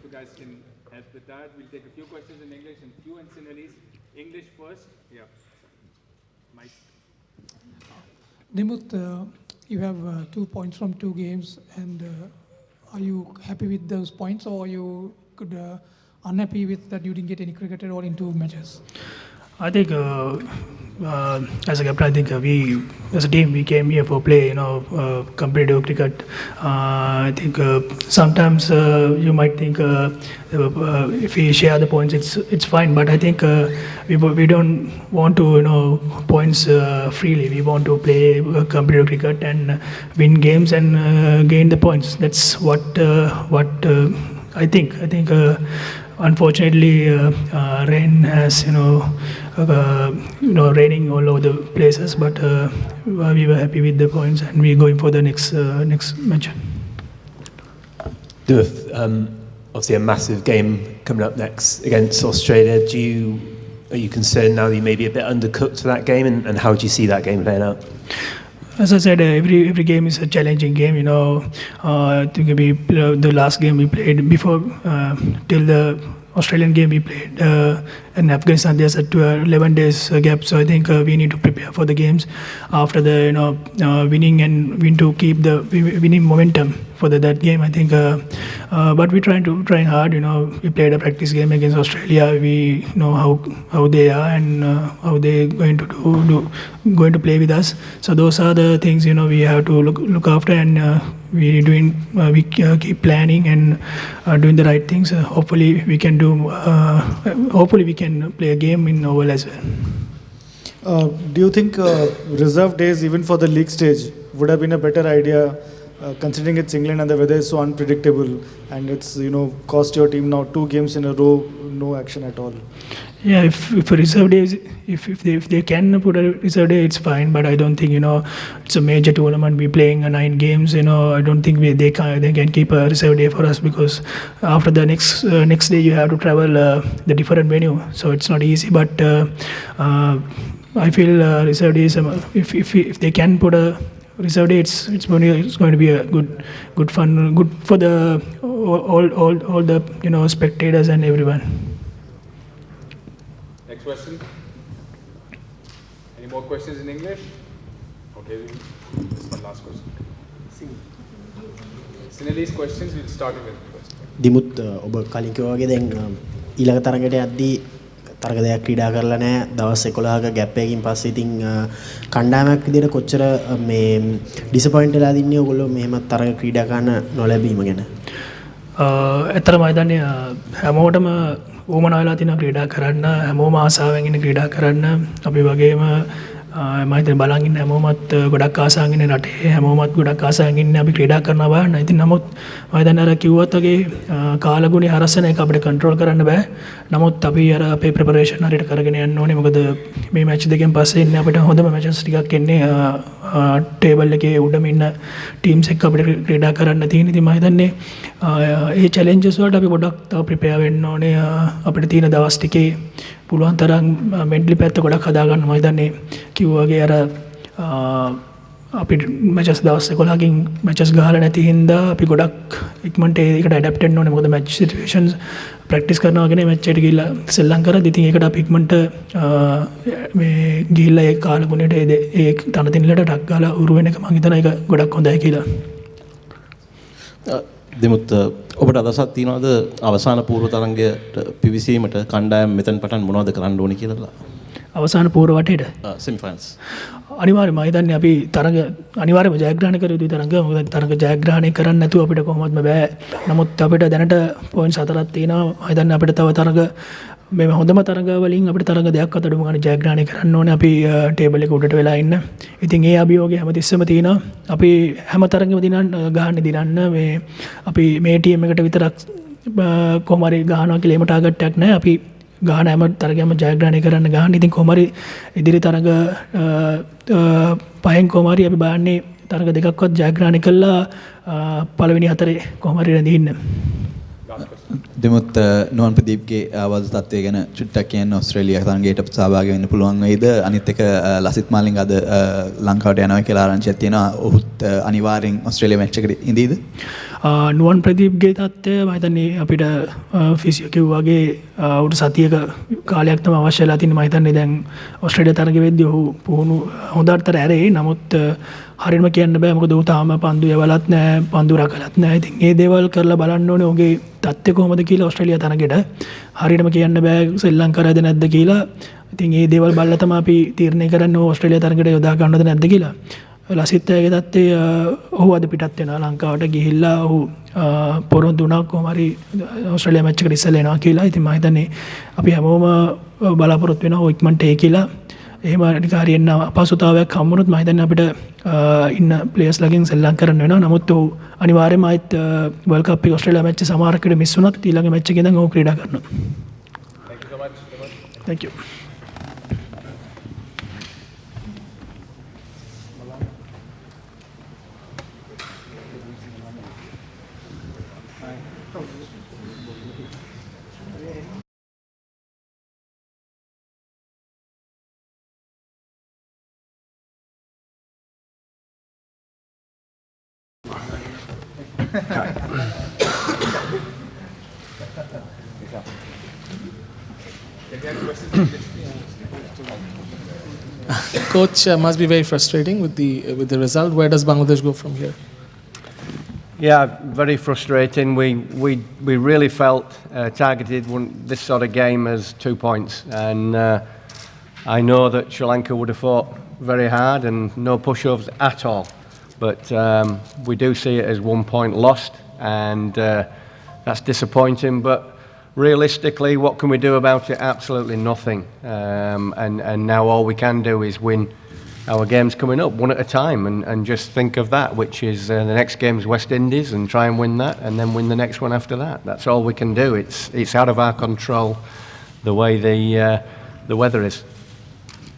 you guys can help with that. We'll take a few questions in English and few in Sinhalese. English first. Yeah. Mike. Dimut, you have 2 points from 2 games, and are you happy with those points, or you could unhappy with that you didn't get any cricket at all in 2 matches? I think as a captain, I think we as a team we came here for play, competitive cricket. I think sometimes you might think if we share the points, it's fine. But I think we don't want to points freely. We want to play competitive cricket and win games and gain the points. That's what I think. Unfortunately, rain has raining all over the places, but we were happy with the points, and we're going for the next match. Obviously a massive game coming up next against Australia. Are you concerned now that you may be a bit undercooked for that game, and how do you see that game playing out? As I said, every game is a challenging game. I think the last game we played before till the Australian game we played in Afghanistan. There's a 11 days gap, so I think we need to prepare for the games after the winning and win to keep the winning momentum for that game. I think, but we're trying hard. We played a practice game against Australia. We know how they are and how they going to play with us. So those are the things we have to look after, and we keep planning and doing the right things. Hopefully we can play a game in Oval as well. Do you think reserve days even for the league stage would have been a better idea, considering it's England and the weather is so unpredictable, and it's cost your team now 2 games in a row, no action at all? Yeah, if reserve days, if they can put a reserve day, it's fine. But I don't think it's a major tournament. We're playing 9 games. I don't think they can keep a reserve day for us, because after the next day you have to travel the different venue. So it's not easy. But I feel reserve days. If they can put a reserve day, it's going to be a good fun, good for the all the spectators and everyone. Next question. Any more questions in English? Okay, this is my last question. Sinhalese questions, we'll start with first. Dimut, ඔබ කලින් කිව්වා වගේ දැන් ඊළඟ තරඟයට යද්දී තරඟ දෙයක් ක්‍රීඩා කරලා නැහැ. දවස් 11ක ගැප් එකකින් පස්සේ ඉතින් කණ්ඩායමක් විදිහට කොච්චර මේ ඩිසපොයින්ට් වෙලාද ඉන්නේ ඔයගොල්ලෝ මෙහෙම තරඟ ක්‍රීඩා කරන්න නොලැබීම ගැන? ඇත්තටම හිතන්නේ හැමෝටම උවමනා වෙලා තියෙන ක්‍රීඩා කරන්න, හැමෝම ආසාවෙන් ඉන්න ක්‍රීඩා කරන්න. අපි වගේම මම හිතන්නේ බලන් ඉන්න හැමෝමත් ගොඩක් ආසාවෙන් ඉන්නේ රටේ, හැමෝමත් ගොඩක් ආසාවෙන් ඉන්නේ අපි ක්‍රීඩා කරනවා බලන්න. ඉතින් නමුත් මම හිතන්නේ අර කිව්වත් වගේ කාලගුණේ හරස්සන එක අපිට කන්ට්‍රෝල් කරන්න බෑ. නමුත් අපි අර අපේ ප්‍රෙපරේෂන් හරියට කරගෙන යන්න ඕනේ. මොකද මේ මැච් දෙකෙන් පස්සේ ඉන්නේ අපිට හොඳම මැචස් ටිකක් එන්නේ ටේබල් එකේ උඩම ඉන්න ටීම්ස් එක්ක අපිට ක්‍රීඩා කරන්න තියෙන. ඉතින් මම හිතන්නේ ඒ චැලෙන්ජස් වලට අපි ගොඩක් තව ප්‍රිපෙයාර් වෙන්න ඕනේ. අපිට තියෙන දවස් ටිකේ පුළුවන් තරම් මෙන්ටලි පැත්ත ගොඩක් හදාගන්න. මම හිතන්නේ කිව්වා වගේ අර අපි මැචස් දවස් 11කින් මැචස් ගහලා නැති හින්දා අපි ගොඩක් ඉක්මනට ඒකට ඇඩැප්ට් වෙන්න ඕනේ. මොකද මැච් සිටුේෂන්ස් ප්‍රැක්ටිස් කරනවා වගේ මැච් එකට ගිහිල්ලා සෙල්ලම් කරද්දි ඉතින් ඒකට අපි ඉක්මනට මේ ගිහිල්ලා ඒ කාලගුණයට ඒ තන තිනලට ටක් ගාලා උරු වෙන එක මම හිතනවා ඒක ගොඩක් හොඳයි කියලා. දෙමුත් ඔබට අදහසක් තියනවාද අවසාන පූර්ව තරඟයට පිවිසීමට කණ්ඩායම මෙතන පටන් මොනවද කරන්න ඕනේ කියලා? අවසාන පූර්ව වටේට semi finals අනිවාර්යයෙන්ම මම හිතන්නේ අපි තරඟ අනිවාර්යයෙන්ම ජයග්‍රහණය කර යුතුයි තරඟ. මොකද තරඟ ජයග්‍රහණය කරන්න නැතුව අපිට කොහොමත්ම බෑ. නමුත් අපිට දැනට පොයින්ට්ස් 4ක් තියෙනවා. මම හිතන්නේ අපිට තව තරඟ මේ හොඳම තරඟ වලින් අපිට තරඟ දෙකක් අතටම ගන්න ජයග්‍රහණය කරන්න ඕනේ. අපි ටේබල් එක උඩට වෙලා ඉන්න. ඉතින් ඒ අභියෝගය හැමතිස්සෙම තියෙනවා. අපි හැම තරඟෙම දිනන්න මේ අපි මේ ටීම් එකට විතරක් කොහොම හරි ගහනවා කියලා එහෙම ටාගට් එකක් නැහැ. අපි ගහන හැම තරගයක්ම ජයග්‍රහණය කරන්න ගහන්න. ඉතින් කොහොම හරි ඉදිරි තරඟ පහෙන් කොහොම හරි අපි බලන්නේ තරඟ දෙකක්වත් ජයග්‍රහණය කළා පළවෙනි හතරේ කොහොම හරි රැඳින්න. දෙමුත් නෝන් ප්‍රදීප්ගේ ආවාද තත්ත්වය ගැන චුට්ටක් කියන්න. ඕස්ට්‍රේලියා තරඟයට සහභාගී වෙන්න පුළුවන් වෙයිද? අනිත් එක ලසිත් මාලිංග අද ලංකාවට යනවා කියලා ආරංචියක් තියෙනවා. ඔහුත් අනිවාර්යෙන් ඕස්ට්‍රේලියා මැච් එකට ඉඳීද? නුවන් ප්‍රදීප්ගේ තත්ත්වය මම හිතන්නේ අපිට ෆිසියෝ කිව්වාගේ උට සතියක කාලයක් තමයි අවශ්‍ය වෙලා තින්නේ. මම හිතන්නේ දැන් ඕස්ට්‍රේලියා තරග වෙද්දී ඔහු පුහුණු හොඳට ඇරේ. නමුත් හරියටම කියන්න බෑ මොකද ඔහු තාම පන්දු යවලත් නැහැ, පන්දු රකලත් නැහැ. ඉතින් මේ දේවල් කරලා බලන්න ඕනේ ඔහුගේ තත්ත්වය කොහොමද කියලා ඕස්ට්‍රේලියා තරගෙට. හරියටම කියන්න බෑ ශ්‍රී ලංකාවද නැද්ද කියලා. ඉතින් මේ දේවල් බලලා තමයි අපි තීරණය කරන්නේ ඕස්ට්‍රේලියා තරගෙට යොදා ගන්නවද නැද්ද කියලා. ලසිත්ගේ තත්ත්වය ඔහු අද පිටත් වෙනවා ලංකාවට ගිහිල්ලා ඔහු පොරොන්දු වුණා කොහොම හරි ඕස්ට්‍රේලියා මැච් එකට ඉස්සෙල්ලා එනවා කියලා. ඉතින් මම හිතන්නේ අපි හැමෝම බලාපොරොත්තු වෙනවා ඔහු ඉක්මනට ඒ කියලා. එහෙම නික හරියන්න අපහසුතාවයක් හම්බුනොත් මම හිතන්නේ අපිට ඉන්න ප්ලේයර්ස් ලගෙන් සෙල්ලම් කරන්න වෙනවා. නමුත් ඔහු අනිවාර්යයෙන්ම ආයෙත් වර්ල්ඩ් කප් එක ඕස්ට්‍රේලියා මැච් එක සමහරකට මිස් වුණත් ඊළඟ මැච් එකේ ඉඳන් ඔහු ක්‍රීඩා කරනවා. Thank you so much. Thank you. Coach, must be very frustrating with the result. Where does Bangladesh go from here? Yeah, very frustrating. We really felt targeted this sort of game as 2 points, and I know that Sri Lanka would have fought very hard and no push-overs at all. But we do see it as 1 point lost, and that's disappointing. But realistically, what can we do about it? Absolutely nothing. And now all we can do is win our games coming up one at a time, and just think of that, which is the next game's West Indies, and try and win that, and then win the next one after that. That's all we can do. It's out of our control the way the weather is.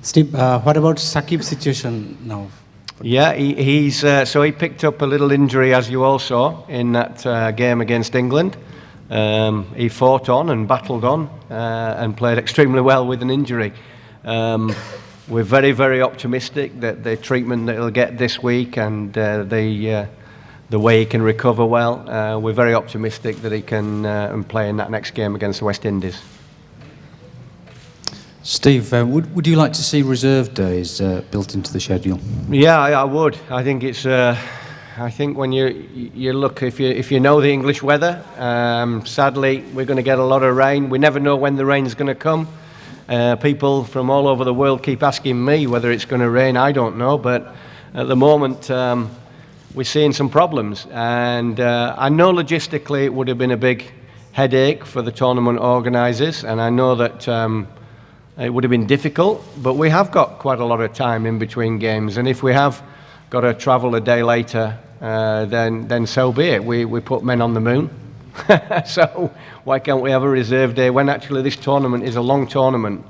Steve, what about Sakib's situation now? Yeah, he's so he picked up a little injury, as you all saw, in that game against England. He fought on and battled on and played extremely well with an injury. We're very, very optimistic that the treatment that he'll get this week and the way he can recover well, we're very optimistic that he can play in that next game against the West Indies. Steve, would you like to see reserve days built into the schedule? Yeah, I would. I think it's. I think when you look, if you know the English weather, sadly we're going to get a lot of rain. We never know when the rain's going to come. People from all over the world keep asking me whether it's going to rain. I don't know, but at the moment we're seeing some problems, and I know logistically it would have been a big headache for the tournament organisers, and I know that. It would have been difficult, but we have got quite a lot of time in between games, and if we have got to travel a day later, then so be it. We put men on the moon. So why can't we have a reserve day when actually this tournament is a long tournament?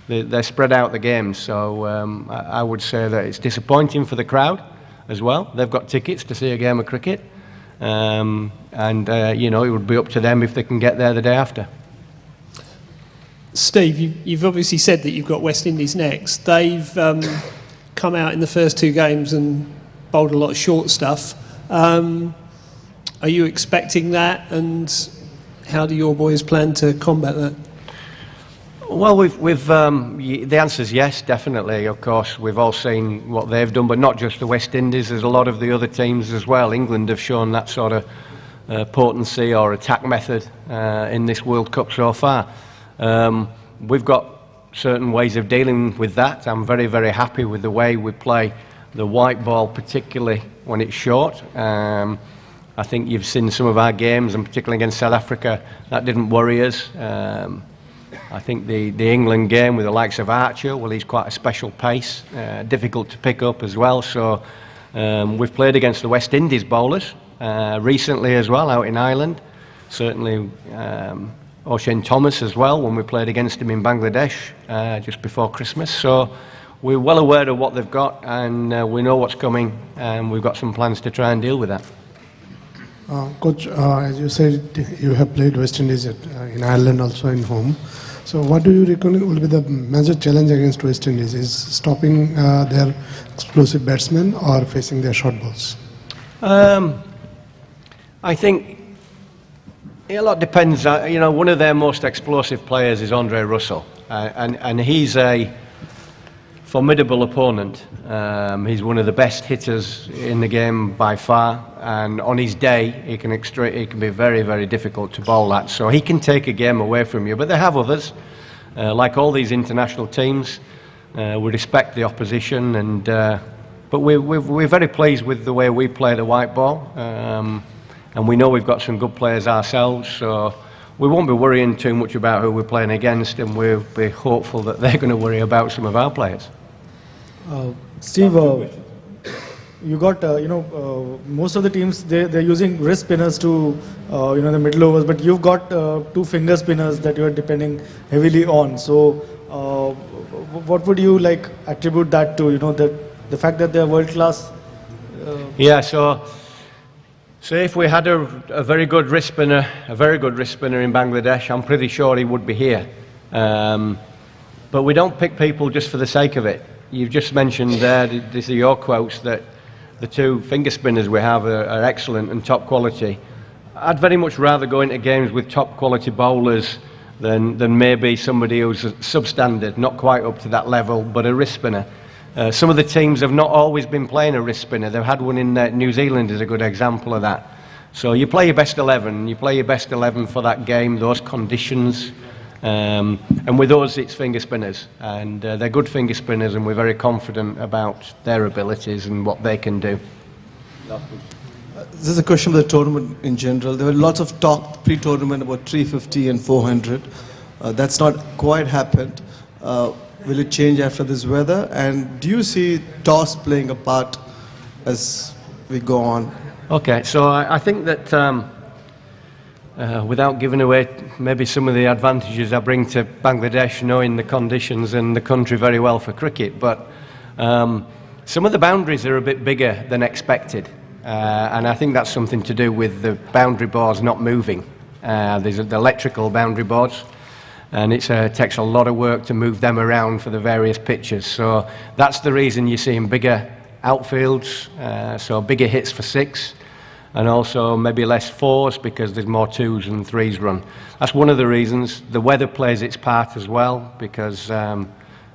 They're spread out the games, so I would say that it's disappointing for the crowd as well. They've got tickets to see a game of cricket, and you know, it would be up to them if they can get there the day after. Steve, you've obviously said that you've got West Indies next. They've come out in the first 2 games and bowled a lot of short stuff. Are you expecting that, and how do your boys plan to combat that? Well, the answer is yes, definitely. Of course, we've all seen what they've done, but not just the West Indies. There's a lot of the other teams as well. England have shown that sort of potency or attack method in this World Cup so far. We've got certain ways of dealing with that. I'm very, very happy with the way we play the white ball, particularly when it's short. I think you've seen some of our games, and particularly against South Africa, that didn't worry us. I think the England game with the likes of Archer, well, he's quite a special pace, difficult to pick up as well. So we've played against the West Indies bowlers recently as well, out in Ireland. Certainly O'Shane Thomas as well, when we played against him in Bangladesh just before Christmas. So we're well aware of what they've got, and we know what's coming, and we've got some plans to try and deal with that. Coach, as you said, you have played West Indies in Ireland, also in home. So what do you reckon will be the major challenge against West Indies? Is stopping their explosive batsmen or facing their short balls? I think a lot depends. You know, one of their most explosive players is Andre Russell, and he's a formidable opponent. He's one of the best hitters in the game by far, and on his day, he can be very, very difficult to bowl at. So he can take a game away from you. But they have others, like all these international teams. We respect the opposition, and but we're very pleased with the way we play the white ball, and we know we've got some good players ourselves. So we won't be worrying too much about who we're playing against, and we'll be hopeful that they're going to worry about some of our players. Steve, you got most of the teams they're using wrist spinners to the middle overs, but you've got two finger spinners that you're depending heavily on. So what would you like attribute that to? You know, the fact that they're world class. Yeah. So if we had a very good wrist spinner, in Bangladesh, I'm pretty sure he would be here. But we don't pick people just for the sake of it. You've just mentioned there, these are your quotes, that the two finger spinners we have are excellent and top quality. I'd very much rather go into games with top quality bowlers than maybe somebody who's substandard, not quite up to that level, but a wrist spinner. Some of the teams have not always been playing a wrist spinner. They've had one in New Zealand is a good example of that. So you play your best 11. You play your best 11 for that game, those conditions. And with us, it's finger spinners. And they're good finger spinners, and we're very confident about their abilities and what they can do. This is a question of the tournament in general. There were lots of talk pre-tournament about 350 and 400. That's not quite happened. Will it change after this weather? And do you see toss playing a part as we go on? Okay, so I think that without giving away maybe some of the advantages I bring to Bangladesh, knowing the conditions and the country very well for cricket, but some of the boundaries are a bit bigger than expected. And I think that's something to do with the boundary boards not moving. There's the electrical boundary boards, and it takes a lot of work to move them around for the various pitches. So that's the reason you're seeing bigger outfields, so bigger hits for six, and also maybe less fours because there's more twos and threes run. That's one of the reasons. The weather plays its part as well, because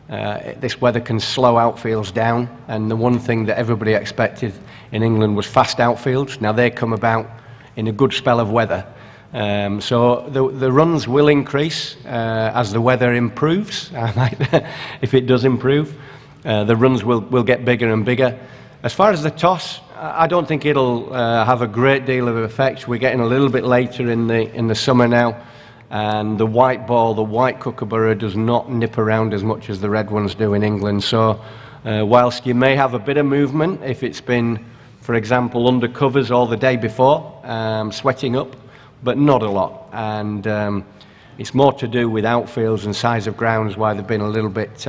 this weather can slow outfields down, and the one thing that everybody expected in England was fast outfields. Now they come about in a good spell of weather. So the runs will increase as the weather improves. If it does improve, the runs will get bigger and bigger. As far as the toss, I don't think it'll have a great deal of effect. We're getting a little bit later in the summer now, and the white ball, the white kookaburra, does not nip around as much as the red ones do in England. So whilst you may have a bit of movement if it's been, for example, under covers all the day before, sweating up, but not a lot. And it's more to do with outfields and size of grounds why they've been a little bit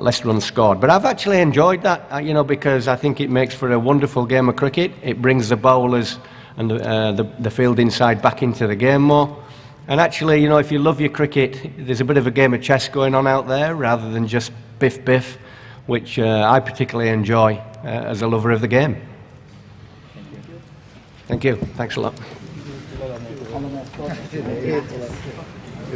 less runs scored. But I've actually enjoyed that, because I think it makes for a wonderful game of cricket. It brings the bowlers and the field inside back into the game more. And actually, if you love your cricket, there's a bit of a game of chess going on out there rather than just biff biff, which I particularly enjoy as a lover of the game. Thank you. Thanks a lot.